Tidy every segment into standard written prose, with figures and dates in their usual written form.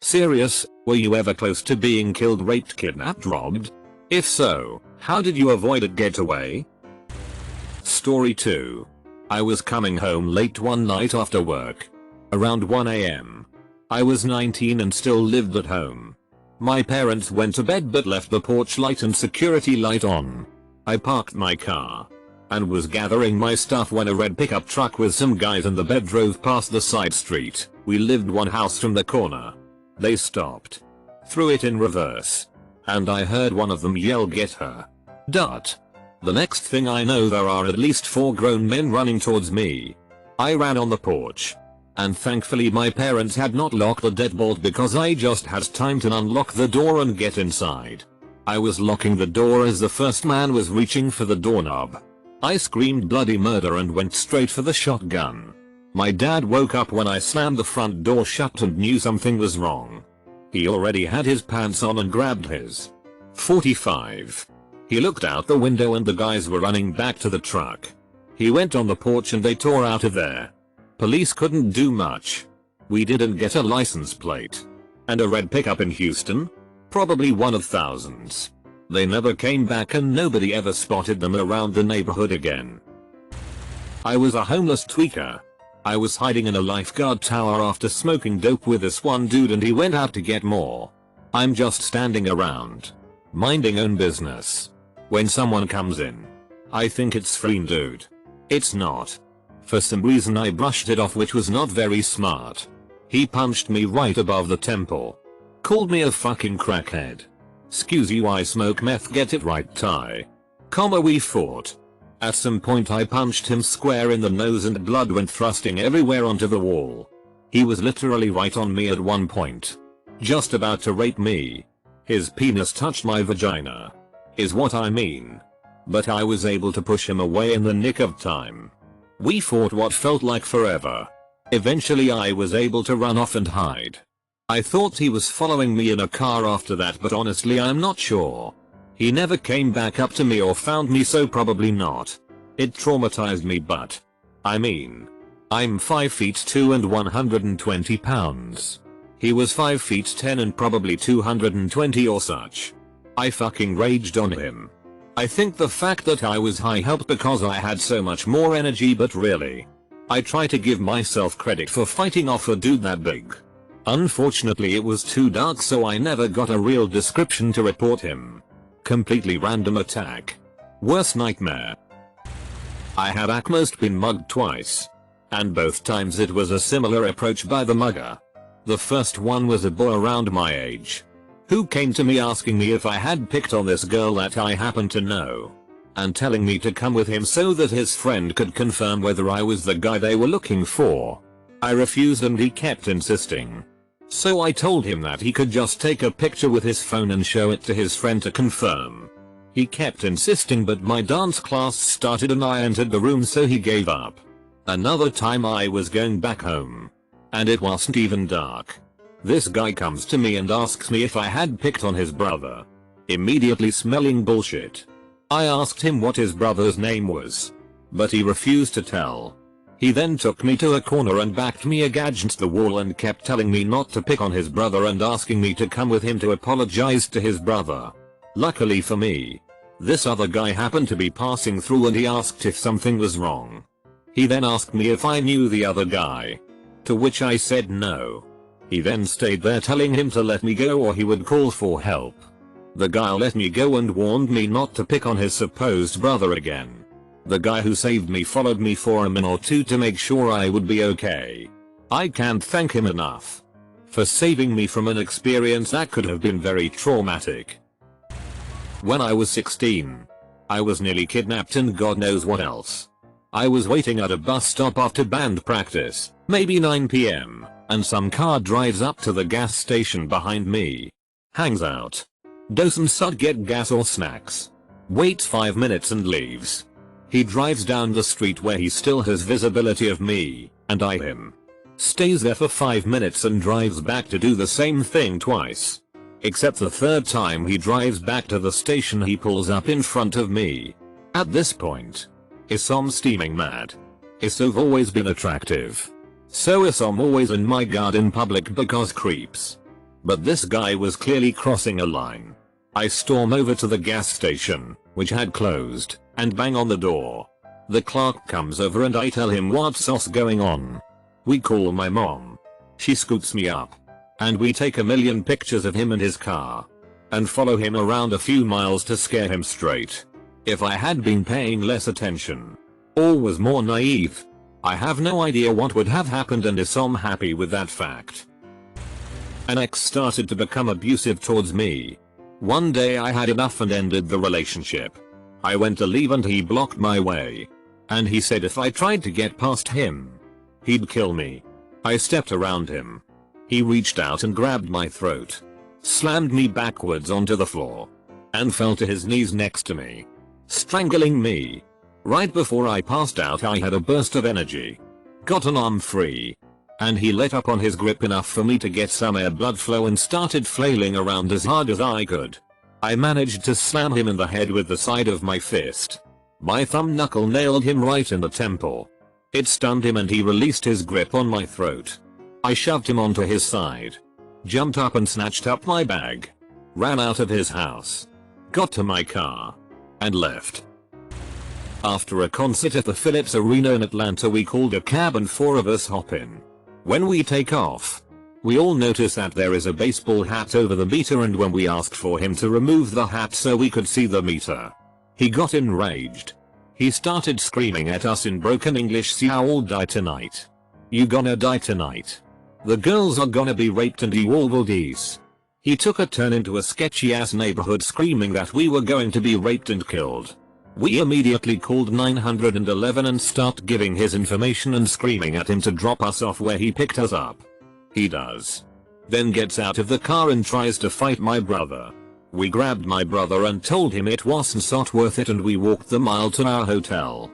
Serious, were you ever close to being killed, raped, kidnapped, robbed? If so, how did you avoid it, get away? Story 2. I was coming home late one night after work. Around 1 AM. I was 19 and still lived at home. My parents went to bed but left the porch light and security light on. I parked my car and was gathering my stuff when a red pickup truck with some guys in the bed drove past the side street. We lived one house from the corner. They stopped, threw it in reverse, and I heard one of them yell, "Get her." The next thing I know, there are at least 4 grown men running towards me. I ran on the porch, and thankfully my parents had not locked the deadbolt because I just had time to unlock the door and get inside. I was locking the door as the first man was reaching for the doorknob. I screamed bloody murder and went straight for the shotgun. My dad woke up when I slammed the front door shut and knew something was wrong. He already had his pants on and grabbed his .45. He looked out the window and the guys were running back to the truck. He went on the porch and they tore out of there. Police couldn't do much. We didn't get a license plate. And a red pickup in Houston? Probably one of thousands. They never came back and nobody ever spotted them around the neighborhood again. I was a homeless tweaker. I was hiding in a lifeguard tower after smoking dope with this one dude and he went out to get more. I'm just standing around, minding own business, when someone comes in. I think it's free, dude. It's not. For some reason I brushed it off, which was not very smart. He punched me right above the temple. Called me a fucking crackhead. "Excuse you, I smoke meth, get it right, Ty." We fought. At some point I punched him square in the nose and blood went thrusting everywhere onto the wall. He was literally right on me at one point, just about to rape me. His penis touched my vagina, is what I mean. But I was able to push him away in the nick of time. We fought what felt like forever. Eventually I was able to run off and hide. I thought he was following me in a car after that, but honestly I'm not sure. He never came back up to me or found me, so probably not. It traumatized me, but I mean, I'm 5 feet 2 and 120 pounds. He was 5 feet 10 and probably 220 or such. I fucking raged on him. I think the fact that I was high helped because I had so much more energy, but really, I try to give myself credit for fighting off a dude that big. Unfortunately it was too dark, so I never got a real description to report him. Completely random attack. Worst nightmare. I had at most been mugged twice, and both times it was a similar approach by the mugger. The first one was a boy around my age, who came to me asking me if I had picked on this girl that I happened to know, and telling me to come with him so that his friend could confirm whether I was the guy they were looking for. I refused and he kept insisting. So I told him that he could just take a picture with his phone and show it to his friend to confirm. He kept insisting, but my dance class started and I entered the room, so he gave up. Another time I was going back home, and it wasn't even dark. This guy comes to me and asks me if I had picked on his brother. Immediately smelling bullshit, I asked him what his brother's name was, but he refused to tell. He then took me to a corner and backed me against the wall and kept telling me not to pick on his brother and asking me to come with him to apologize to his brother. Luckily for me, this other guy happened to be passing through and he asked if something was wrong. He then asked me if I knew the other guy, to which I said no. He then stayed there telling him to let me go or he would call for help. The guy let me go and warned me not to pick on his supposed brother again. The guy who saved me followed me for a minute or two to make sure I would be okay. I can't thank him enough for saving me from an experience that could have been very traumatic. When I was 16, I was nearly kidnapped and God knows what else. I was waiting at a bus stop after band practice, maybe 9 PM, and some car drives up to the gas station behind me, hangs out, doesn't sud get gas or snacks, waits 5 minutes and leaves. He drives down the street where he still has visibility of me, and I him. Stays there for 5 minutes and drives back to do the same thing twice. Except the third time he drives back to the station, he pulls up in front of me. At this point, I'm steaming mad. I've always been attractive, so I'm always on my guard in public because creeps But this guy was clearly crossing a line. I storm over to the gas station, which had closed, and bang on the door. The clerk comes over and I tell him what's going on. We call my mom. She scoops me up. And we take a million pictures of him and his car. And follow him around a few miles to scare him straight. If I had been paying less attention, or was more naive, I have no idea what would have happened, and I'm happy with that fact. An ex started to become abusive towards me. One day I had enough and ended the relationship. I went to leave and he blocked my way. And he said if I tried to get past him, he'd kill me. I stepped around him. He reached out and grabbed my throat, slammed me backwards onto the floor, and fell to his knees next to me, strangling me. Right before I passed out I had a burst of energy, got an arm free, and he let up on his grip enough for me to get some air blood flow and started flailing around as hard as I could. I managed to slam him in the head with the side of my fist. My thumb knuckle nailed him right in the temple. It stunned him and he released his grip on my throat. I shoved him onto his side, jumped up and snatched up my bag, ran out of his house, got to my car, and left. After a concert at the Phillips Arena in Atlanta we called a cab and 4 of us hop in. When we take off, we all notice that there is a baseball hat over the meter, and when we asked for him to remove the hat so we could see the meter, he got enraged. He started screaming at us in broken English, "See how all die tonight. You gonna die tonight. The girls are gonna be raped and you all will dies." He took a turn into a sketchy ass neighborhood screaming that we were going to be raped and killed. We immediately called 911 and started giving his information and screaming at him to drop us off where he picked us up. He does. Then gets out of the car and tries to fight my brother. We grabbed my brother and told him it wasn't worth it, and we walked the mile to our hotel.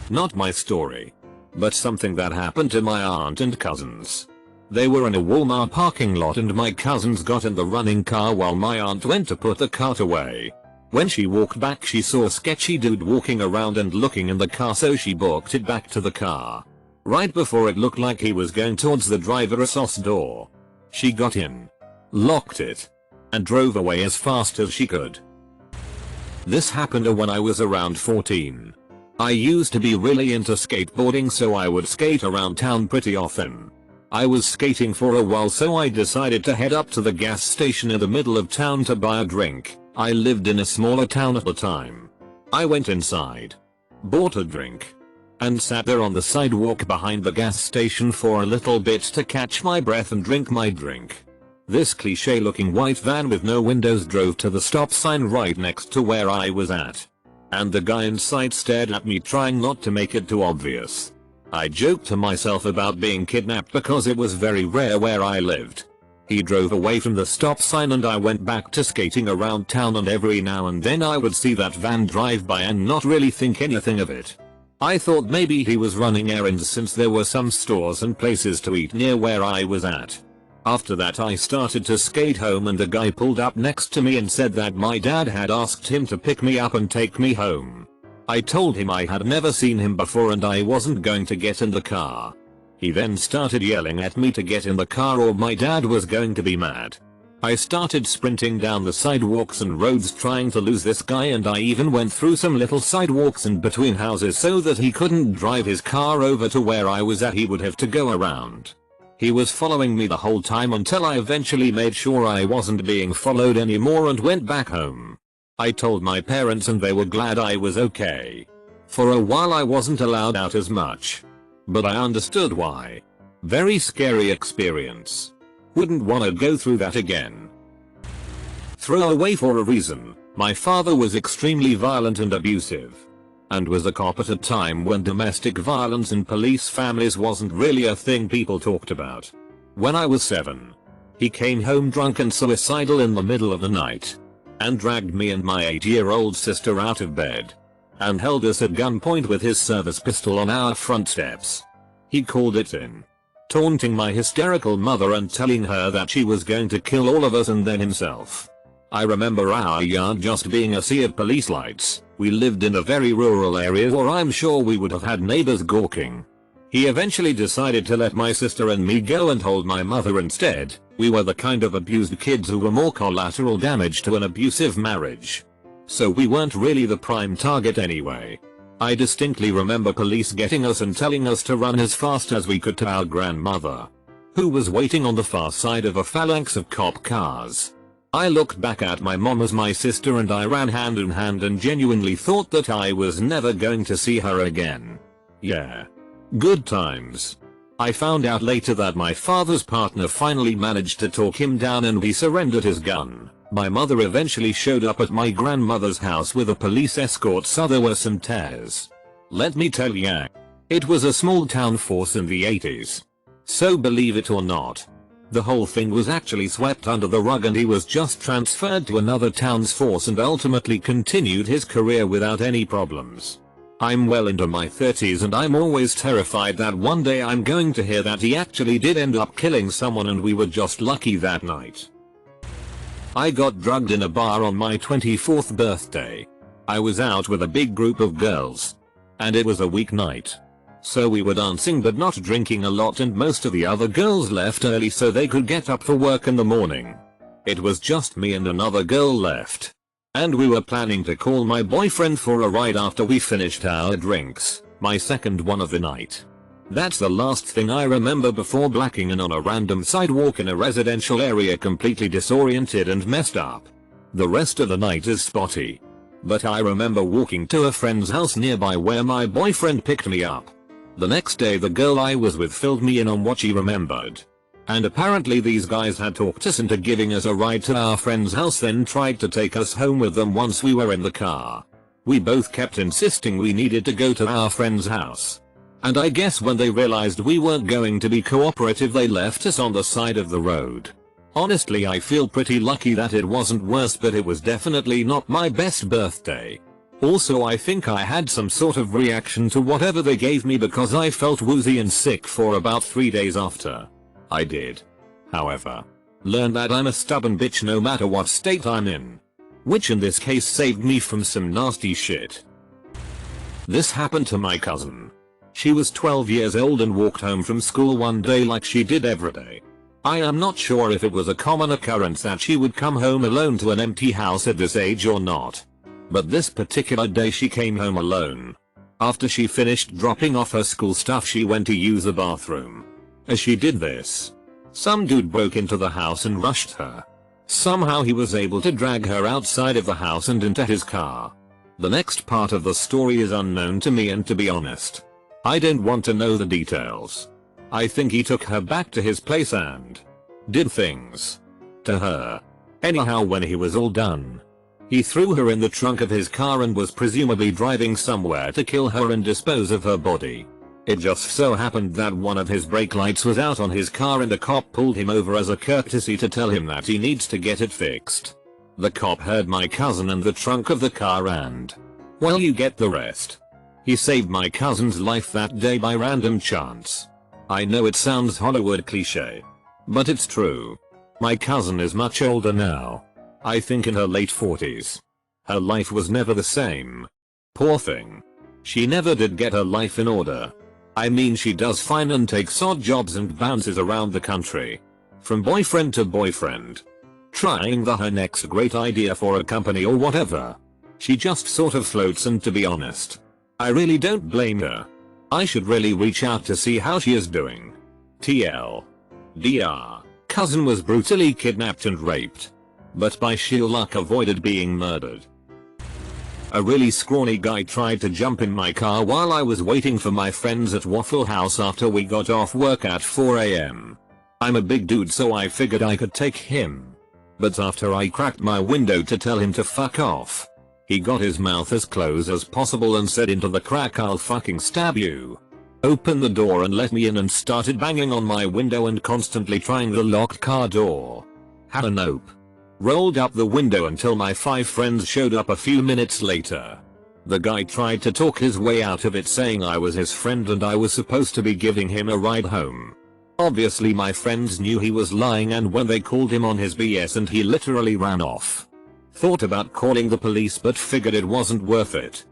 Not my story, but something that happened to my aunt and cousins. They were in a Walmart parking lot and my cousins got in the running car while my aunt went to put the cart away. When she walked back she saw a sketchy dude walking around and looking in the car, so she booked it back to the car. Right before it looked like he was going towards the driver's door, she got in, locked it, and drove away as fast as she could. This happened when I was around 14. I used to be really into skateboarding, so I would skate around town pretty often. I was skating for a while, so I decided to head up to the gas station in the middle of town to buy a drink. I lived in a smaller town at the time. I went inside, bought a drink, and sat there on the sidewalk behind the gas station for a little bit to catch my breath and drink my drink. This cliche looking white van with no windows drove to the stop sign right next to where I was at. And the guy inside stared at me, trying not to make it too obvious. I joked to myself about being kidnapped because it was very rare where I lived. He drove away from the stop sign and I went back to skating around town, and every now and then I would see that van drive by and not really think anything of it. I thought maybe he was running errands since there were some stores and places to eat near where I was at. After that I started to skate home and the guy pulled up next to me and said that my dad had asked him to pick me up and take me home. I told him I had never seen him before and I wasn't going to get in the car. He then started yelling at me to get in the car or my dad was going to be mad. I started sprinting down the sidewalks and roads trying to lose this guy, and I even went through some little sidewalks in between houses so that he couldn't drive his car over to where I was at. He would have to go around. He was following me the whole time until I eventually made sure I wasn't being followed anymore and went back home. I told my parents and they were glad I was okay. For a while I wasn't allowed out as much, but I understood why. Very scary experience. Wouldn't wanna go through that again. Throwaway for a reason. My father was extremely violent and abusive, and was a cop at a time when domestic violence in police families wasn't really a thing people talked about. When I was 7, he came home drunk and suicidal in the middle of the night, and dragged me and my 8-year-old sister out of bed, and held us at gunpoint with his service pistol on our front steps. He called it in, taunting my hysterical mother and telling her that she was going to kill all of us and then himself. I remember our yard just being a sea of police lights. We lived in a very rural area, or I'm sure we would have had neighbors gawking. He eventually decided to let my sister and me go and hold my mother instead, We were the kind of abused kids who were more collateral damage to an abusive marriage. So we weren't really the prime target anyway. I distinctly remember police getting us and telling us to run as fast as we could to our grandmother, who was waiting on the far side of a phalanx of cop cars. I looked back at my mom as my sister and I ran hand in hand and genuinely thought that I was never going to see her again. Yeah. Good times. I found out later that my father's partner finally managed to talk him down and he surrendered his gun. My mother eventually showed up at my grandmother's house with a police escort, so there were some tears. Let me tell ya, it was a small town force in the 80s. So believe it or not, the whole thing was actually swept under the rug and he was just transferred to another town's force and ultimately continued his career without any problems. I'm well into my 30s and I'm always terrified that one day I'm going to hear that he actually did end up killing someone and we were just lucky that night. I got drugged in a bar on my 24th birthday. I was out with a big group of girls. And it was a weeknight. So we were dancing but not drinking a lot and most of the other girls left early so they could get up for work in the morning. It was just me and another girl left. And we were planning to call my boyfriend for a ride after we finished our drinks, my second one of the night. That's the last thing I remember before blacking in on a random sidewalk in a residential area completely disoriented and messed up. The rest of the night is spotty. But I remember walking to a friend's house nearby where my boyfriend picked me up. The next day the girl I was with filled me in on what she remembered. And apparently these guys had talked us into giving us a ride to our friend's house, then tried to take us home with them once we were in the car. We both kept insisting we needed to go to our friend's house. And I guess when they realized we weren't going to be cooperative they left us on the side of the road. Honestly, I feel pretty lucky that it wasn't worse, but it was definitely not my best birthday. Also, I think I had some sort of reaction to whatever they gave me because I felt woozy and sick for about 3 days after. I did, however, learn that I'm a stubborn bitch no matter what state I'm in. Which in this case saved me from some nasty shit. This happened to my cousin. She was 12 years old and walked home from school one day like she did every day. I am not sure if it was a common occurrence that she would come home alone to an empty house at this age or not. But this particular day she came home alone. After she finished dropping off her school stuff she went to use the bathroom. As she did this, some dude broke into the house and rushed her. Somehow he was able to drag her outside of the house and into his car. The next part of the story is unknown to me, and to be honest, I don't want to know the details. I think he took her back to his place and did things to her. Anyhow, when he was all done, he threw her in the trunk of his car and was presumably driving somewhere to kill her and dispose of her body. It just so happened that one of his brake lights was out on his car and a cop pulled him over as a courtesy to tell him that he needs to get it fixed. The cop heard my cousin in the trunk of the car and, well, you get the rest. He saved my cousin's life that day by random chance. I know it sounds Hollywood cliche, but it's true. My cousin is much older now. I think in her late 40s. Her life was never the same. Poor thing. She never did get her life in order. I mean, she does fine and takes odd jobs and bounces around the country. From boyfriend to boyfriend. Trying her next great idea for a company or whatever. She just sort of floats, and to be honest, I really don't blame her. I should really reach out to see how she is doing. TL. DR. Cousin was brutally kidnapped and raped. But by sheer luck avoided being murdered. A really scrawny guy tried to jump in my car while I was waiting for my friends at Waffle House after we got off work at 4 AM. I'm a big dude, so I figured I could take him. But after I cracked my window to tell him to fuck off, he got his mouth as close as possible and said into the crack, "I'll fucking stab you." Opened the door and let me in and started banging on my window and constantly trying the locked car door. Had a nope. Rolled up the window until my 5 friends showed up a few minutes later. The guy tried to talk his way out of it, saying I was his friend and I was supposed to be giving him a ride home. Obviously my friends knew he was lying, and when they called him on his BS and he literally ran off. Thought about calling the police but figured it wasn't worth it.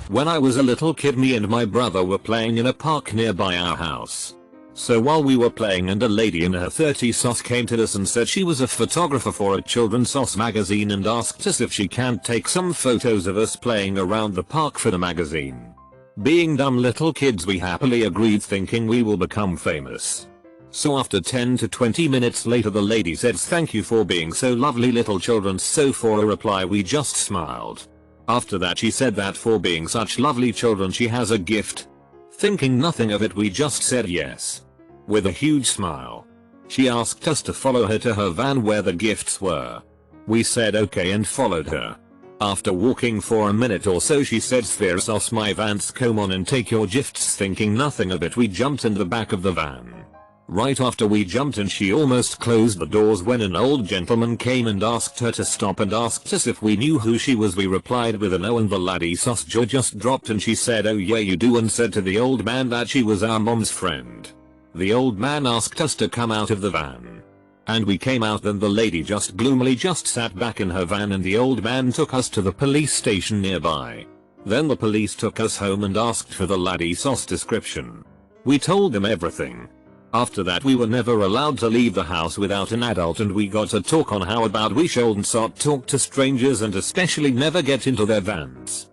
When I was a little kid, me and my brother were playing in a park nearby our house. So while we were playing and a lady in her 30s came to us and said she was a photographer for a children's sauce magazine and asked us if she can't take some photos of us playing around the park for the magazine. Being dumb little kids, we happily agreed, thinking we will become famous. So after 10 to 20 minutes later the lady said thank you for being so lovely little children, so for a reply we just smiled. After that she said that for being such lovely children she has a gift. Thinking nothing of it, we just said yes. With a huge smile. She asked us to follow her to her van where the gifts were. We said okay and followed her. After walking for a minute or so she said "There's us my vans, come on and take your gifts." Thinking nothing of it, we jumped in the back of the van. Right after we jumped in she almost closed the doors when an old gentleman came and asked her to stop and asked us if we knew who she was. We replied with a no and the lady's jaw just dropped and she said "Oh yeah you do," and said to the old man that she was our mom's friend. The old man asked us to come out of the van. And we came out, then the lady just gloomily just sat back in her van and the old man took us to the police station nearby. Then the police took us home and asked for the lady's description. We told them everything. After that we were never allowed to leave the house without an adult, and we got a talk on how about we shouldn't talk to strangers and especially never get into their vans.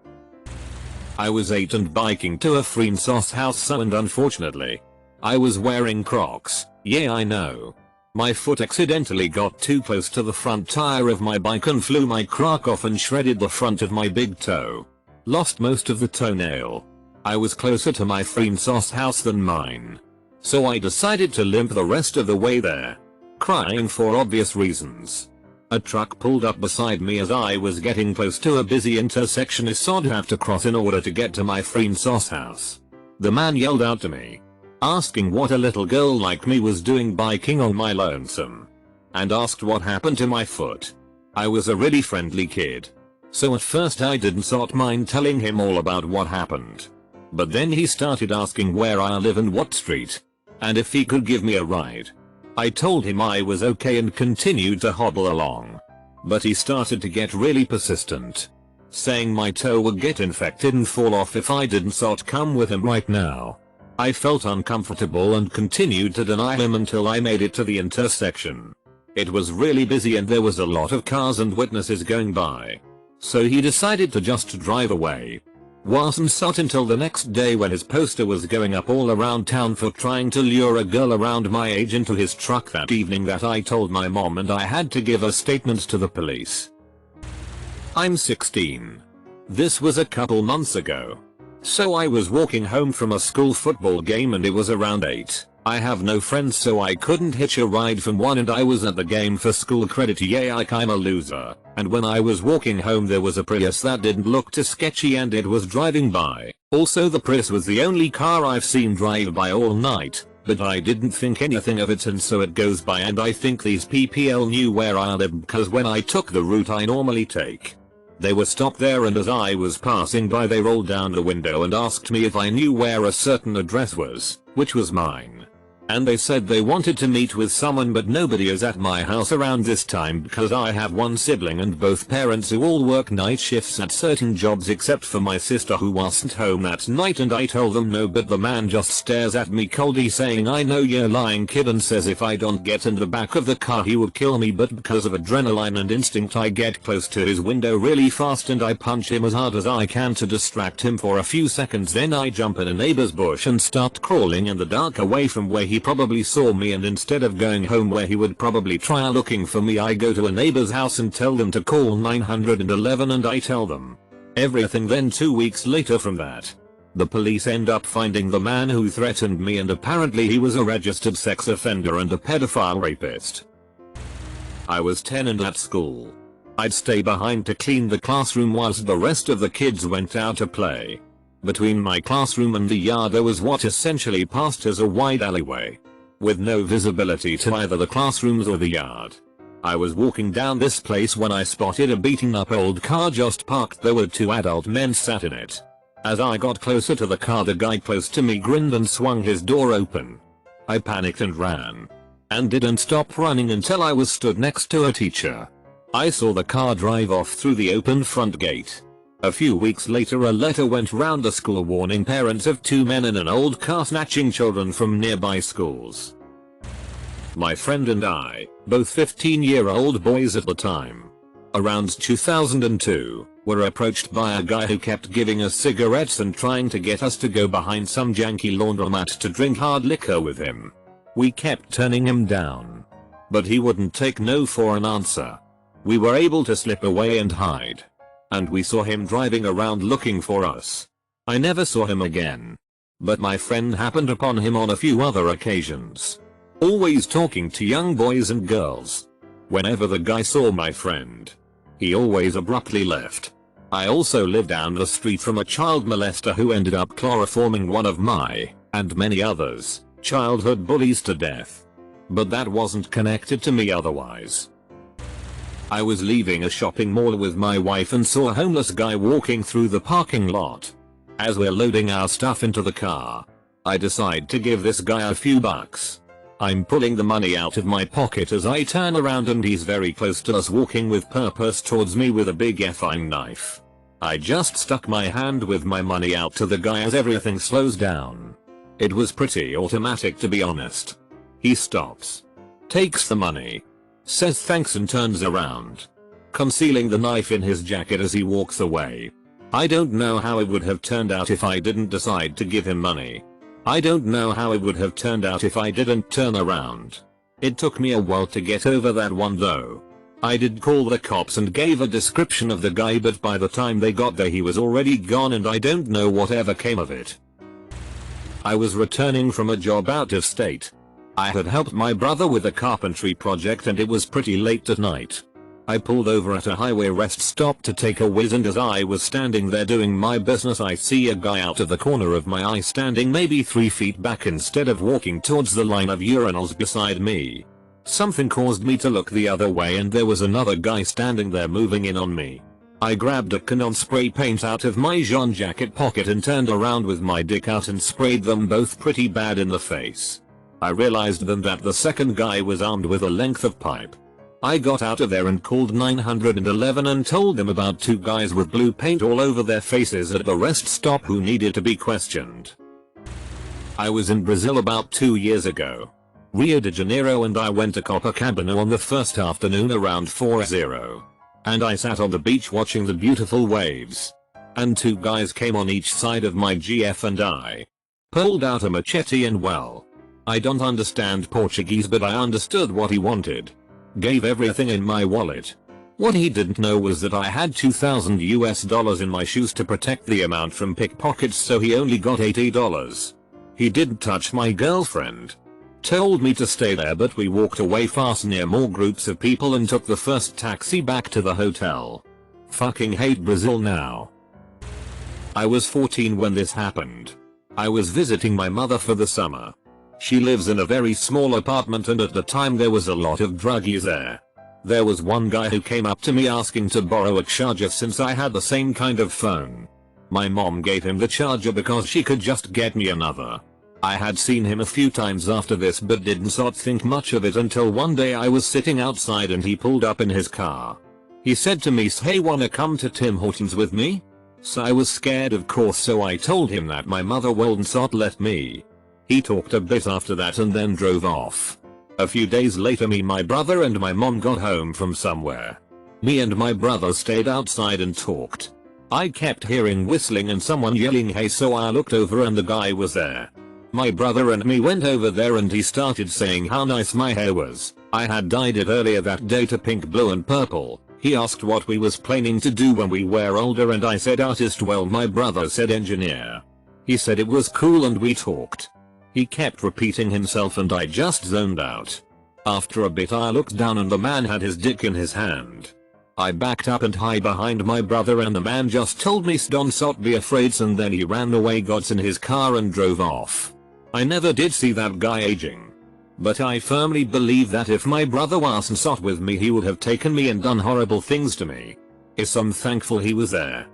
I was 8 and biking to a friend's house, and unfortunately I was wearing Crocs. Yeah, I know. My foot accidentally got too close to the front tire of my bike and flew my Croc off and shredded the front of my big toe. Lost most of the toenail. I was closer to my friend's house than mine. So I decided to limp the rest of the way there. Crying for obvious reasons. A truck pulled up beside me as I was getting close to a busy intersection I'd have to cross in order to get to my friend's house. The man yelled out to me, asking what a little girl like me was doing biking on my lonesome, and asked what happened to my foot. I was a really friendly kid, so at first I didn't mind telling him all about what happened. But then he started asking where I live and what street, and if he could give me a ride. I told him I was okay and continued to hobble along. But he started to get really persistent, saying my toe would get infected and fall off if I didn't come with him right now. I felt uncomfortable and continued to deny him until I made it to the intersection. It was really busy and there was a lot of cars and witnesses going by. So he decided to just drive away. Wasn't until the next day when his poster was going up all around town for trying to lure a girl around my age into his truck that evening that I told my mom and I had to give a statement to the police. I'm 16. This was a couple months ago. So I was walking home from a school football game and it was around 8. I have no friends so I couldn't hitch a ride from one and I was at the game for school credit. Yeah, I'm a loser. And when I was walking home there was a Prius that didn't look too sketchy and it was driving by. Also the Prius was the only car I've seen drive by all night, but I didn't think anything of it and so it goes by and I think these PPL knew where I live because when I took the route I normally take, they were stopped there and as I was passing by they rolled down the window and asked me if I knew where a certain address was, which was mine. And they said they wanted to meet with someone but nobody is at my house around this time because I have one sibling and both parents who all work night shifts at certain jobs except for my sister who wasn't home that night and I told them no, but the man just stares at me coldly saying I know you're lying kid and says if I don't get in the back of the car he would kill me, but because of adrenaline and instinct I get close to his window really fast and I punch him as hard as I can to distract him for a few seconds. Then I jump in a neighbor's bush and start crawling in the dark away from where he probably saw me, and instead of going home where he would probably try looking for me I go to a neighbor's house and tell them to call 911 and I tell them everything. Then 2 weeks later from that, the police end up finding the man who threatened me and apparently he was a registered sex offender and a pedophile rapist. I was 10 and at school. I'd stay behind to clean the classroom whilst the rest of the kids went out to play. Between my classroom and the yard there was what essentially passed as a wide alleyway, with no visibility to either the classrooms or the yard. I was walking down this place when I spotted a beaten up old car just parked. There were 2 adult men sat in it. As I got closer to the car the guy close to me grinned and swung his door open. I panicked and ran. And didn't stop running until I was stood next to a teacher. I saw the car drive off through the open front gate. A few weeks later a letter went round the school warning parents of 2 men in an old car snatching children from nearby schools. My friend and I, both 15-year-old boys at the time, around 2002, were approached by a guy who kept giving us cigarettes and trying to get us to go behind some janky laundromat to drink hard liquor with him. We kept turning him down, but he wouldn't take no for an answer. We were able to slip away and hide, and we saw him driving around looking for us. I never saw him again, but my friend happened upon him on a few other occasions, always talking to young boys and girls. Whenever the guy saw my friend, he always abruptly left. I also live down the street from a child molester who ended up chloroforming one of my, and many others, childhood bullies to death. But that wasn't connected to me otherwise. I was leaving a shopping mall with my wife and saw a homeless guy walking through the parking lot. As we're loading our stuff into the car, I decide to give this guy a few bucks. I'm pulling the money out of my pocket as I turn around and he's very close to us, walking with purpose towards me with a big effing knife. I just stuck my hand with my money out to the guy as everything slows down. It was pretty automatic, to be honest. He stops, takes the money, says thanks and turns around, concealing the knife in his jacket as he walks away. I don't know how it would have turned out if I didn't decide to give him money. I don't know how it would have turned out if I didn't turn around. It took me a while to get over that one though. I did call the cops and gave a description of the guy, but by the time they got there he was already gone and I don't know whatever came of it. I was returning from a job out of state. I had helped my brother with a carpentry project and it was pretty late at night. I pulled over at a highway rest stop to take a whiz, and as I was standing there doing my business I see a guy out of the corner of my eye standing maybe 3 feet back instead of walking towards the line of urinals beside me. Something caused me to look the other way and there was another guy standing there moving in on me. I grabbed a can of spray paint out of my jean jacket pocket and turned around with my dick out and sprayed them both pretty bad in the face. I realized then that the second guy was armed with a length of pipe. I got out of there and called 911 and told them about 2 guys with blue paint all over their faces at the rest stop who needed to be questioned. I was in Brazil about 2 years ago, Rio de Janeiro, and I went to Copacabana on the first afternoon around 4:00. And I sat on the beach watching the beautiful waves. And 2 guys came on each side of my GF and I pulled out a machete and, well, I don't understand Portuguese but I understood what he wanted. Gave everything in my wallet. What he didn't know was that I had $2,000 in my shoes to protect the amount from pickpockets, so he only got $80. He didn't touch my girlfriend. Told me to stay there, but we walked away fast near more groups of people and took the first taxi back to the hotel. Fucking hate Brazil now. I was 14 when this happened. I was visiting my mother for the summer. She lives in a very small apartment and at the time there was a lot of druggies there. There was one guy who came up to me asking to borrow a charger since I had the same kind of phone. My mom gave him the charger because she could just get me another. I had seen him a few times after this but didn't think much of it until one day I was sitting outside and he pulled up in his car. He said to me, "Hey, wanna come to Tim Hortons with me?" So I was scared of course, so I told him that my mother wouldn't let me. He talked a bit after that and then drove off. A few days later me, my brother and my mom got home from somewhere. Me and my brother stayed outside and talked. I kept hearing whistling and someone yelling hey, so I looked over and the guy was there. My brother and me went over there and he started saying how nice my hair was. I had dyed it earlier that day to pink, blue and purple. He asked what we was planning to do when we were older and I said artist. Well, my brother said engineer. He said it was cool and we talked. He kept repeating himself and I just zoned out. After a bit I looked down and the man had his dick in his hand. I backed up and hid behind my brother and the man just told me don't be afraid, and then he ran away, got in his car and drove off. I never did see that guy aging. But I firmly believe that if my brother wasn't with me he would have taken me and done horrible things to me. I'm thankful he was there.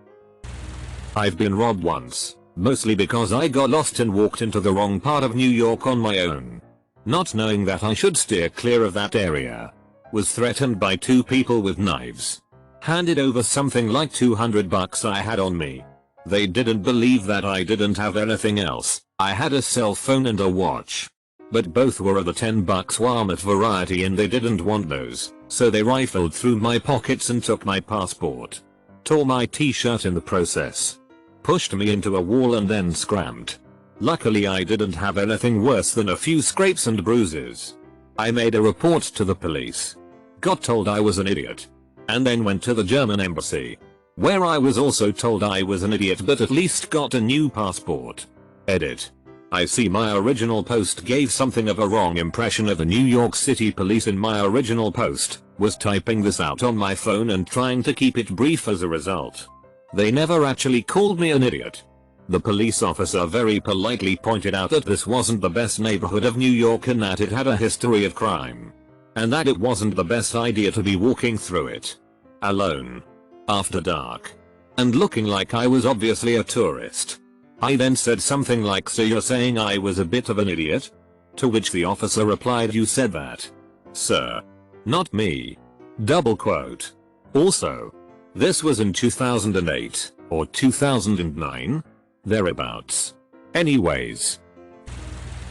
I've been robbed once. Mostly because I got lost and walked into the wrong part of New York on my own. Not knowing that I should steer clear of that area. Was threatened by 2 people with knives. Handed over something like $200 I had on me. They didn't believe that I didn't have anything else. I had a cell phone and a watch. But both were of the $10 Walmart variety and they didn't want those, so they rifled through my pockets and took my passport. Tore my t-shirt in the process. Pushed me into a wall and then scrammed. Luckily I didn't have anything worse than a few scrapes and bruises. I made a report to the police. Got told I was an idiot. And then went to the German embassy, where I was also told I was an idiot but at least got a new passport. Edit. I see my original post gave something of a wrong impression of the New York City police in my original post, was typing this out on my phone and trying to keep it brief as a result. They never actually called me an idiot. The police officer very politely pointed out that this wasn't the best neighborhood of New York and that it had a history of crime. And that it wasn't the best idea to be walking through it alone after dark. And looking like I was obviously a tourist. I then said something like, so you're saying I was a bit of an idiot? To which the officer replied, you said that, sir. Not me. Double quote. Also, this was in 2008 or 2009? Thereabouts. Anyways.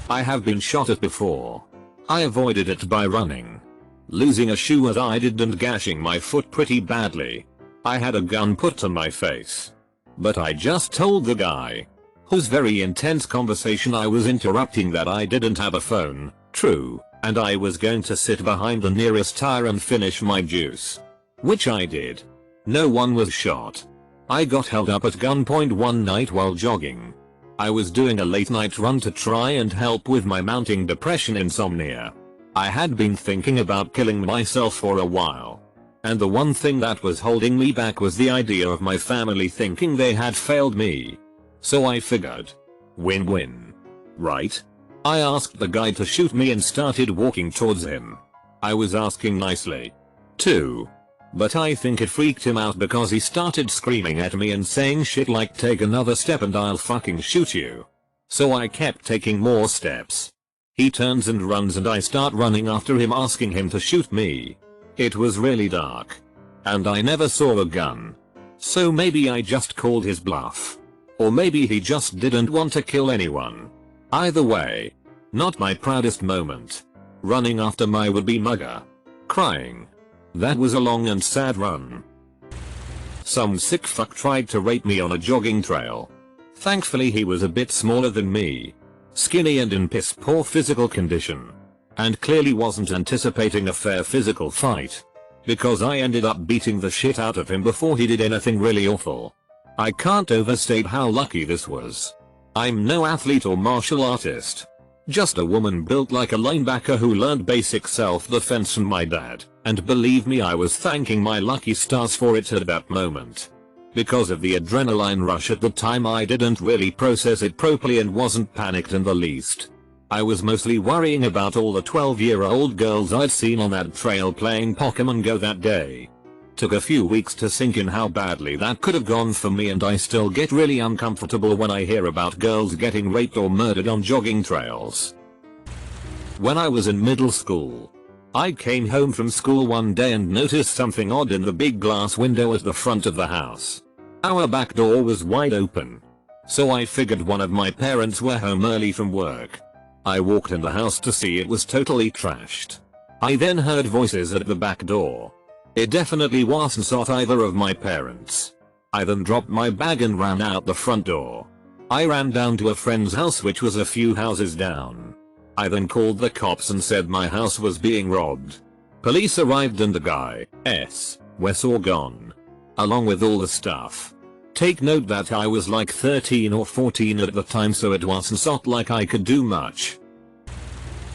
I have been shot at before. I avoided it by running. Losing a shoe as I did and gashing my foot pretty badly. I had a gun put to my face. But I just told the guy, whose very intense conversation I was interrupting, that I didn't have a phone, true, and I was going to sit behind the nearest tire and finish my juice. Which I did. No one was shot. I got held up at gunpoint one night while jogging. I was doing a late night run to try and help with my mounting depression insomnia. I had been thinking about killing myself for a while. And the one thing that was holding me back was the idea of my family thinking they had failed me. So I figured, win-win. Right? I asked the guy to shoot me and started walking towards him. I was asking nicely, too. But I think it freaked him out because he started screaming at me and saying shit like, take another step and I'll fucking shoot you. So I kept taking more steps. He turns and runs and I start running after him asking him to shoot me. It was really dark. And I never saw a gun. So maybe I just called his bluff. Or maybe he just didn't want to kill anyone. Either way, not my proudest moment. Running after my would-be mugger. Crying. That was a long and sad run. Some sick fuck tried to rape me on a jogging trail. Thankfully he was a bit smaller than me. Skinny and in piss poor physical condition. And clearly wasn't anticipating a fair physical fight. Because I ended up beating the shit out of him before he did anything really awful. I can't overstate how lucky this was. I'm no athlete or martial artist. Just a woman built like a linebacker who learned basic self-defense from my dad, and believe me, I was thanking my lucky stars for it at that moment. Because of the adrenaline rush at the time, I didn't really process it properly and wasn't panicked in the least. I was mostly worrying about all the 12-year-old girls I'd seen on that trail playing Pokemon Go that day. Took a few weeks to sink in how badly that could have gone for me, and I still get really uncomfortable when I hear about girls getting raped or murdered on jogging trails. When I was in middle school, I came home from school one day and noticed something odd in the big glass window at the front of the house. Our back door was wide open. So I figured one of my parents were home early from work. I walked in the house to see it was totally trashed. I then heard voices at the back door. It definitely wasn't either of my parents. I then dropped my bag and ran out the front door. I ran down to a friend's house which was a few houses down. I then called the cops and said my house was being robbed. Police arrived and the guys were all gone. Along with all the stuff. Take note that I was like 13 or 14 at the time, so it wasn't like I could do much.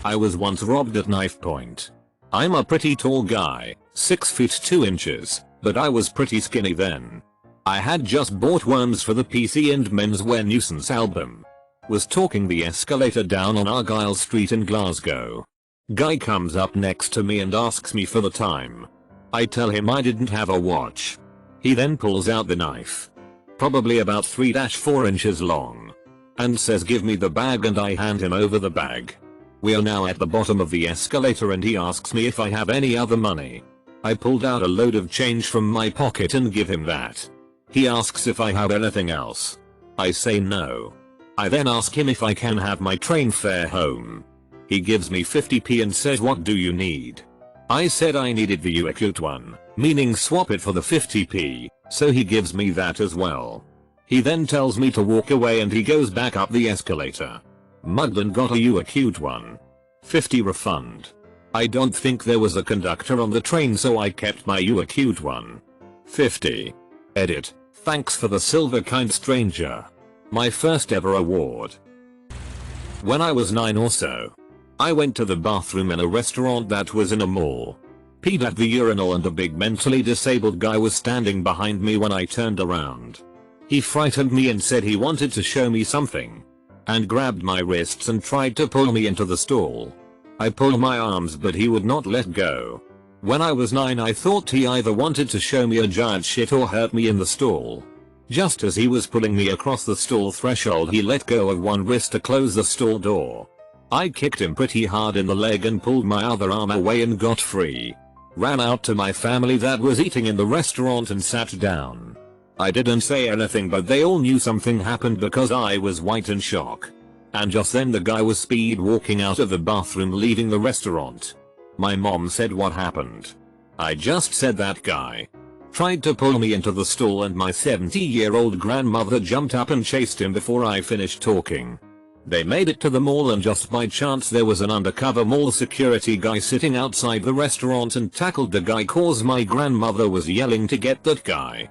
I was once robbed at knife point. I'm a pretty tall guy, 6 feet 2 inches, but I was pretty skinny then. I had just bought Worms for the PC and Menswear Nuisance album. Was talking the escalator down on Argyle Street in Glasgow. Guy comes up next to me and asks me for the time. I tell him I didn't have a watch. He then pulls out the knife. Probably about 3-4 inches long. And says give me the bag, and I hand him over the bag. We are now at the bottom of the escalator and he asks me if I have any other money. I pulled out a load of change from my pocket and give him that. He asks if I have anything else. I say no. I then ask him if I can have my train fare home. He gives me 50p and says, what do you need? I said I needed the Youtube one, meaning swap it for the 50p, so he gives me that as well. He then tells me to walk away and he goes back up the escalator. Mugged and got a Youtube one. 50 refund. I don't think there was a conductor on the train, so I kept my Youtube one. 50. Edit. Thanks for the silver, kind stranger. My first ever award. When I was 9 or so, I went to the bathroom in a restaurant that was in a mall. Peed at the urinal and a big mentally disabled guy was standing behind me when I turned around. He frightened me and said he wanted to show me something, and grabbed my wrists and tried to pull me into the stall. I pulled my arms but he would not let go. When I was 9 I thought he either wanted to show me a giant shit or hurt me in the stall. Just as he was pulling me across the stall threshold he let go of one wrist to close the stall door. I kicked him pretty hard in the leg and pulled my other arm away and got free. Ran out to my family that was eating in the restaurant and sat down. I didn't say anything but they all knew something happened because I was white in shock. And just then the guy was speed walking out of the bathroom leaving the restaurant. My mom said, what happened? I just said that guy tried to pull me into the stall and my 70-year-old grandmother jumped up and chased him before I finished talking. They made it to the mall and just by chance there was an undercover mall security guy sitting outside the restaurant and tackled the guy cause my grandmother was yelling to get that guy.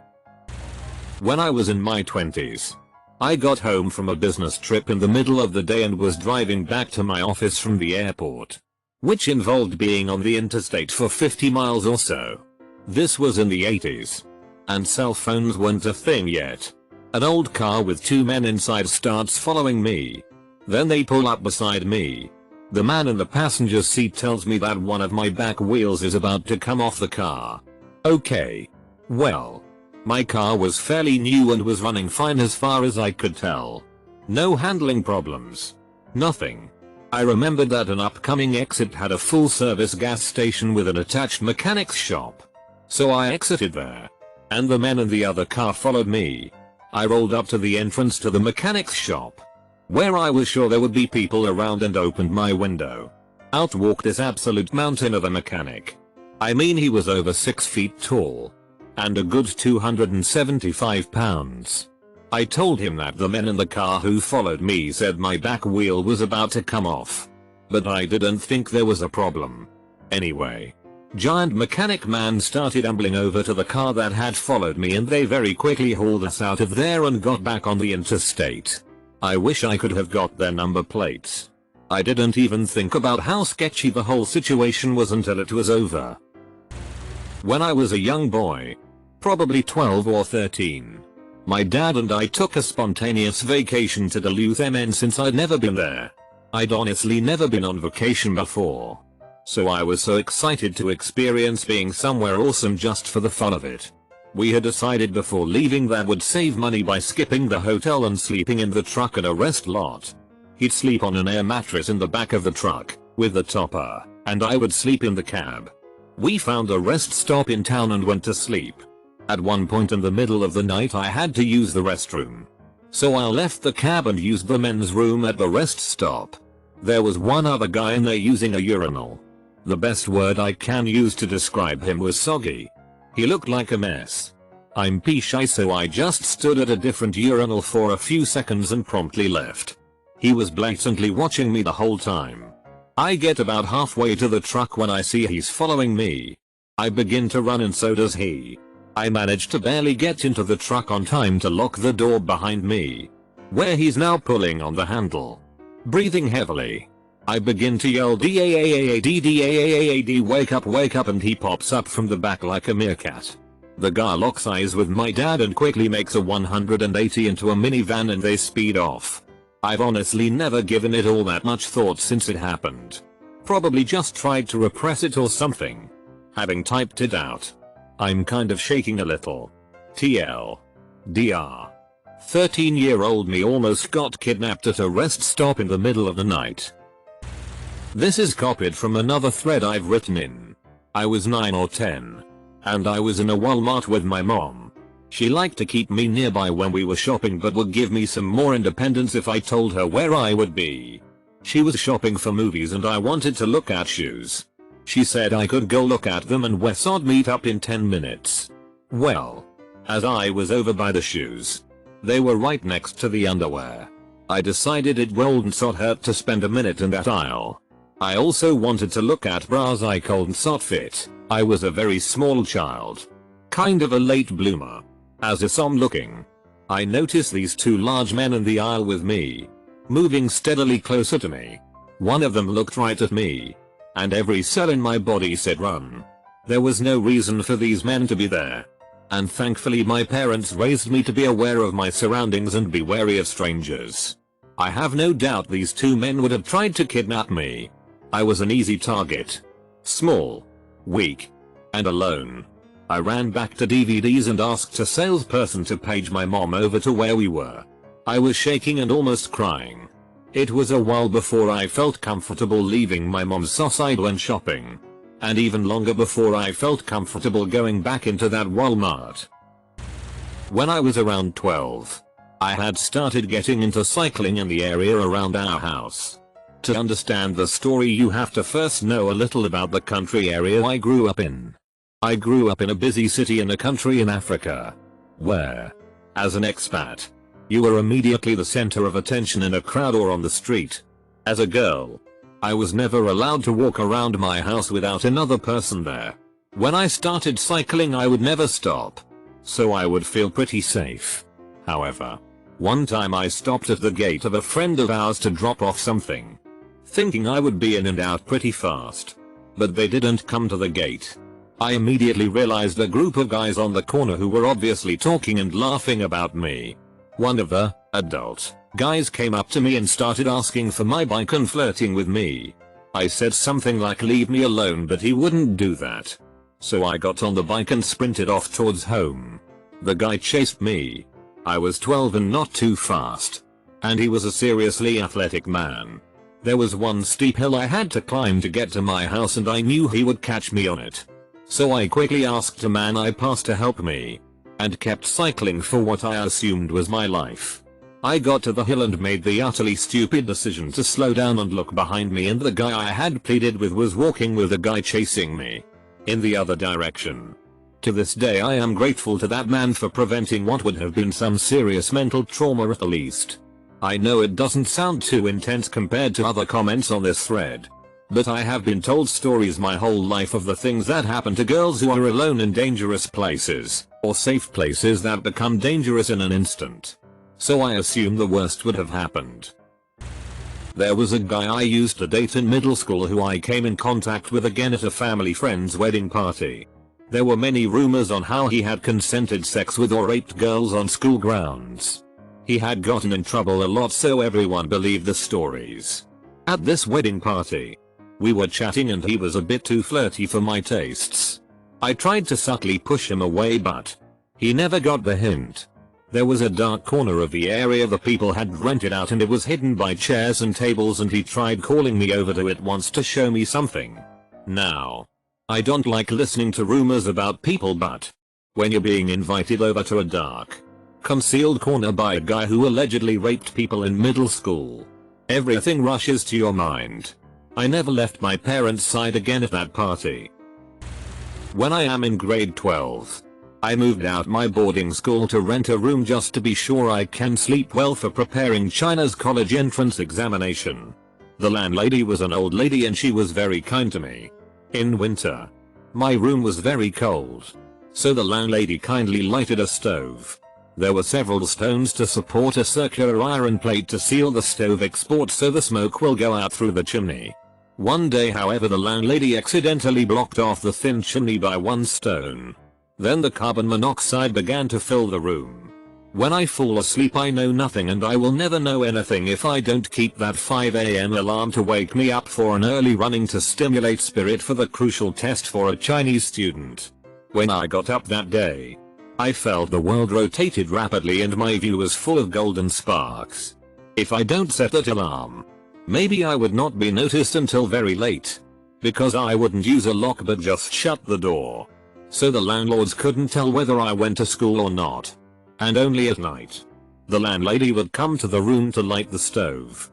When I was in my 20s, I got home from a business trip in the middle of the day and was driving back to my office from the airport, which involved being on the interstate for 50 miles or so. This was in the 80s, and cell phones weren't a thing yet. An old car with 2 men inside starts following me. Then they pull up beside me. The man in the passenger seat tells me that one of my back wheels is about to come off the car. Okay. Well, my car was fairly new and was running fine as far as I could tell. No handling problems. Nothing. I remembered that an upcoming exit had a full service gas station with an attached mechanic's shop. So I exited there. And the men in the other car followed me. I rolled up to the entrance to the mechanic's shop, where I was sure there would be people around, and opened my window. Out walked this absolute mountain of a mechanic. I mean, he was over 6 feet tall and a good 275 pounds. I told him that the men in the car who followed me said my back wheel was about to come off, but I didn't think there was a problem. Anyway, giant mechanic man started ambling over to the car that had followed me and they very quickly hauled us out of there and got back on the interstate. I wish I could have got their number plates. I didn't even think about how sketchy the whole situation was until it was over. When I was a young boy, probably 12 or 13, my dad and I took a spontaneous vacation to Duluth, MN. Since I'd never been there, I'd honestly never been on vacation before. So I was so excited to experience being somewhere awesome just for the fun of it. We had decided before leaving that would save money by skipping the hotel and sleeping in the truck at a rest lot. He'd sleep on an air mattress in the back of the truck, with the topper, and I would sleep in the cab. We found a rest stop in town and went to sleep. At one point in the middle of the night I had to use the restroom. So I left the cab and used the men's room at the rest stop. There was one other guy in there using a urinal. The best word I can use to describe him was soggy. He looked like a mess. I'm pee shy, so I just stood at a different urinal for a few seconds and promptly left. He was blatantly watching me the whole time. I get about halfway to the truck when I see he's following me. I begin to run and so does he. I managed to barely get into the truck on time to lock the door behind me, where he's now pulling on the handle. Breathing heavily, I begin to yell D-A-A-A-D-D-A-A-A-D, wake up, and he pops up from the back like a meerkat. The guy locks eyes with my dad and quickly makes a 180 into a minivan and they speed off. I've honestly never given it all that much thought since it happened. Probably just tried to repress it or something. Having typed it out, I'm kind of shaking a little. TL. DR. 13-year-old me almost got kidnapped at a rest stop in the middle of the night. This is copied from another thread I've written in. I was 9 or 10. and I was in a Walmart with my mom. She liked to keep me nearby when we were shopping but would give me some more independence if I told her where I would be. She was shopping for movies and I wanted to look at shoes. She said I could go look at them and Wes'd meet up in 10 minutes. Well, as I was over by the shoes, they were right next to the underwear. I decided it wouldn't hurt to spend a minute in that aisle. I also wanted to look at bras I couldn't fit. I was a very small child. Kind of a late bloomer. As I'm looking, I noticed these two large men in the aisle with me, moving steadily closer to me. One of them looked right at me, and every cell in my body said run. There was no reason for these men to be there. And thankfully my parents raised me to be aware of my surroundings and be wary of strangers. I have no doubt these two men would have tried to kidnap me. I was an easy target. Small, weak, and alone. I ran back to DVDs and asked a salesperson to page my mom over to where we were. I was shaking and almost crying. It was a while before I felt comfortable leaving my mom's side when shopping. And even longer before I felt comfortable going back into that Walmart. When I was around 12, I had started getting into cycling in the area around our house. To understand the story you have to first know a little about the country area I grew up in. I grew up in a busy city in a country in Africa, where, as an expat, you were immediately the center of attention in a crowd or on the street. As a girl, I was never allowed to walk around my house without another person there. When I started cycling I would never stop, so I would feel pretty safe. However, one time I stopped at the gate of a friend of ours to drop off something, thinking I would be in and out pretty fast. But they didn't come to the gate. I immediately realized a group of guys on the corner who were obviously talking and laughing about me. One of the adult guys came up to me and started asking for my bike and flirting with me. I said something like leave me alone, but he wouldn't do that. So I got on the bike and sprinted off towards home. The guy chased me. I was 12 and not too fast. And he was a seriously athletic man. There was one steep hill I had to climb to get to my house and I knew he would catch me on it. So I quickly asked a man I passed to help me, and kept cycling for what I assumed was my life. I got to the hill and made the utterly stupid decision to slow down and look behind me, and the guy I had pleaded with was walking with a guy chasing me in the other direction. To this day I am grateful to that man for preventing what would have been some serious mental trauma at the least. I know it doesn't sound too intense compared to other comments on this thread, but I have been told stories my whole life of the things that happen to girls who are alone in dangerous places, or safe places that become dangerous in an instant. So I assume the worst would have happened. There was a guy I used to date in middle school who I came in contact with again at a family friend's wedding party. There were many rumors on how he had consented sex with or raped girls on school grounds. He had gotten in trouble a lot, so everyone believed the stories. At this wedding party, we were chatting and he was a bit too flirty for my tastes. I tried to subtly push him away, but he never got the hint. There was a dark corner of the area the people had rented out and it was hidden by chairs and tables, and he tried calling me over to it once to show me something. Now, I don't like listening to rumors about people, but when you're being invited over to a dark, concealed corner by a guy who allegedly raped people in middle school, everything rushes to your mind. I never left my parents' side again at that party. When I am in grade 12, I moved out my boarding school to rent a room just to be sure I can sleep well for preparing China's college entrance examination. The landlady was an old lady and she was very kind to me. In winter, my room was very cold, so the landlady kindly lighted a stove. There were several stones to support a circular iron plate to seal the stove export so the smoke will go out through the chimney. One day, however, the landlady accidentally blocked off the thin chimney by one stone. Then the carbon monoxide began to fill the room. When I fall asleep I know nothing, and I will never know anything if I don't keep that 5 AM alarm to wake me up for an early running to stimulate spirit for the crucial test for a Chinese student. When I got up that day, I felt the world rotated rapidly and my view was full of golden sparks. If I don't set that alarm, maybe I would not be noticed until very late, because I wouldn't use a lock but just shut the door. so the landlords couldn't tell whether I went to school or not. And only at night. The landlady would come to the room to light the stove.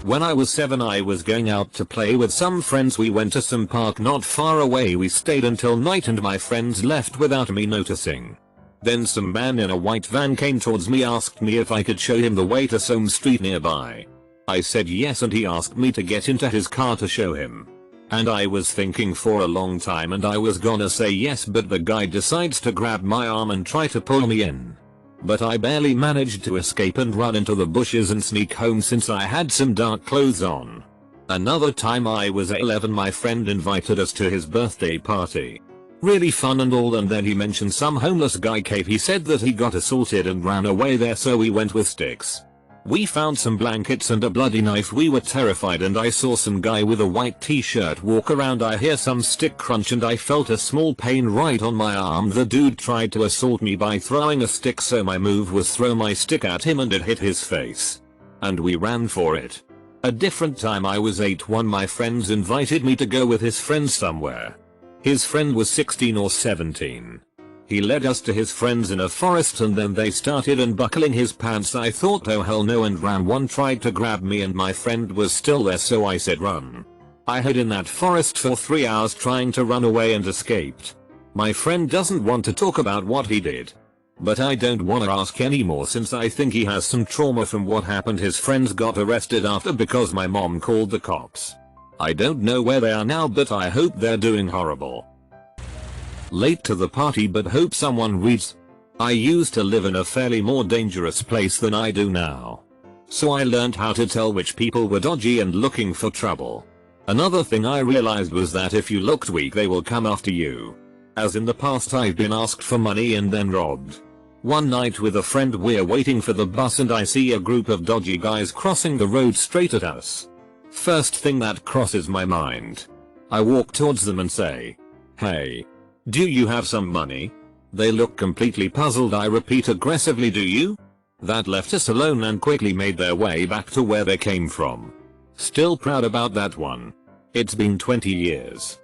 When I was 7 I was going out to play with some friends. We went to some park not far away. We stayed until night and my friends left without me noticing. Then some man in a white van came towards me, asked me if I could show him the way to some street nearby. I said yes and he asked me to get into his car to show him. And I was thinking for a long time and I was gonna say yes, but the guy decides to grab my arm and try to pull me in. But I barely managed to escape and run into the bushes and sneak home since I had some dark clothes on. Another time I was 11, my friend invited us to his birthday party. Really fun and all, and then he mentioned some homeless guy cave. He said that he got assaulted and ran away there, so we went with sticks. We found some blankets and a bloody knife. We were terrified and I saw some guy with a white t-shirt walk around. I hear some stick crunch and I felt a small pain right on my arm. The dude tried to assault me by throwing a stick, so my move was throw my stick at him and it hit his face. And we ran for it. A different time I was 8. One my friends invited me to go with his friends somewhere. His friend was 16 or 17. He led us to his friends in a forest and then they started unbuckling his pants. I thought oh hell no and ran. One tried to grab me and my friend was still there, so I said run. I hid in that forest for 3 hours trying to run away and escaped. My friend doesn't want to talk about what he did. But I don't wanna ask anymore since I think he has some trauma from what happened. His friends got arrested after because my mom called the cops. I don't know where they are now, but I hope they're doing horrible. Late to the party but hope someone reads. I used to live in a fairly more dangerous place than I do now. So I learned how to tell which people were dodgy and looking for trouble. Another thing I realized was that if you looked weak they will come after you. As in the past I've been asked for money and then robbed. One night with a friend we're waiting for the bus and I see a group of dodgy guys crossing the road straight at us. First thing that crosses my mind. I walk towards them and say, hey. Do you have some money? They look completely puzzled. I repeat aggressively, do you? That left us alone and quickly made their way back to where they came from. Still proud about that one. It's been 20 years.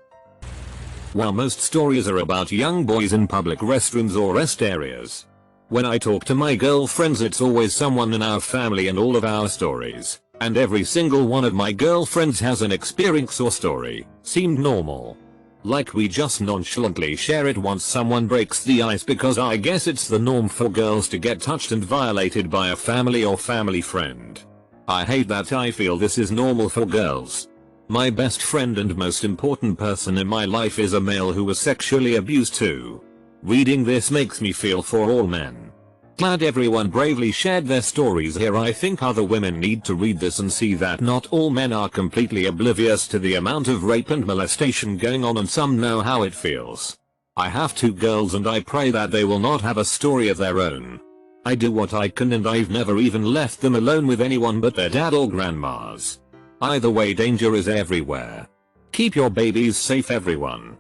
While most stories are about young boys in public restrooms or rest areas. When I talk to my girlfriends it's always someone in our family and all of our stories. And every single one of my girlfriends has an experience or story. Seemed normal. Like we just nonchalantly share it once someone breaks the ice, because I guess it's the norm for girls to get touched and violated by a family or family friend. I hate that. I feel this is normal for girls. My best friend and most important person in my life is a male who was sexually abused too. Reading this makes me feel for all men. Glad everyone bravely shared their stories here. I think other women need to read this and see that not all men are completely oblivious to the amount of rape and molestation going on, and some know how it feels. I have 2 girls and I pray that they will not have a story of their own. I do what I can and I've never even left them alone with anyone but their dad or grandmas. Either way, danger is everywhere. Keep your babies safe, everyone.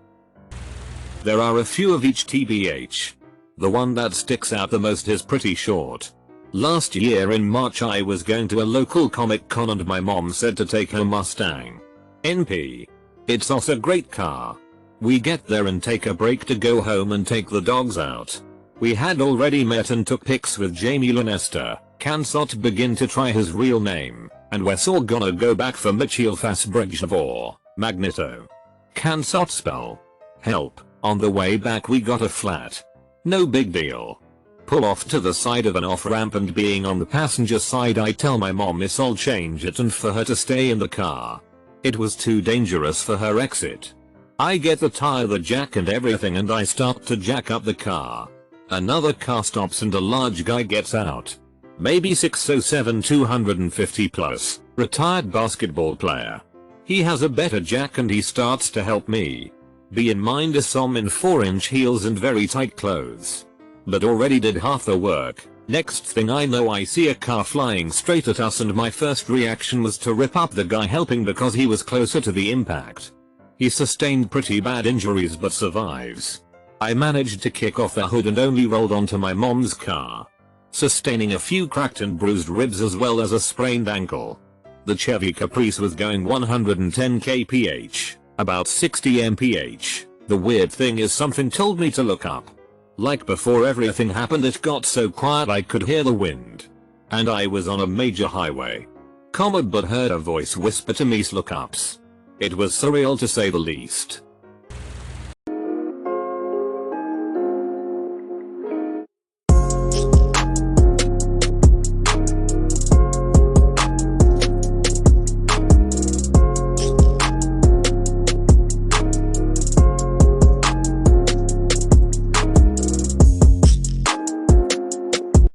There are a few of each TBH. The one that sticks out the most is pretty short. Last year in March I was going to a local Comic Con and my mom said to take her Mustang NP. It's also a great car. We get there and take a break to go home and take the dogs out. We had already met and took pics with Jamie Lannister, Cansot begin to try his real name, and we're so gonna go back for Mitchell Fassbridge Magneto. Cansot spell. Help. On the way back we got a flat. No big deal. Pull off to the side of an off-ramp and being on the passenger side I tell my mom I'll change it and for her to stay in the car. It was too dangerous for her exit. I get the tire, the jack and everything and I start to jack up the car. Another car stops and a large guy gets out. Maybe 6'7", 250 plus, retired basketball player. He has a better jack and he starts to help me. Be in mind I'm in 4-inch heels and very tight clothes. But already did half the work. Next thing I know I see a car flying straight at us and my first reaction was to rip up the guy helping because he was closer to the impact. He sustained pretty bad injuries but survives. I managed to kick off the hood and only rolled onto my mom's car, sustaining a few cracked and bruised ribs as well as a sprained ankle. The Chevy Caprice was going 110 kph. About 60 mph. The weird thing is something told me to look up. Like before everything happened it got so quiet I could hear the wind. And I was on a major highway. But heard a voice whisper to me look ups. It was surreal to say the least.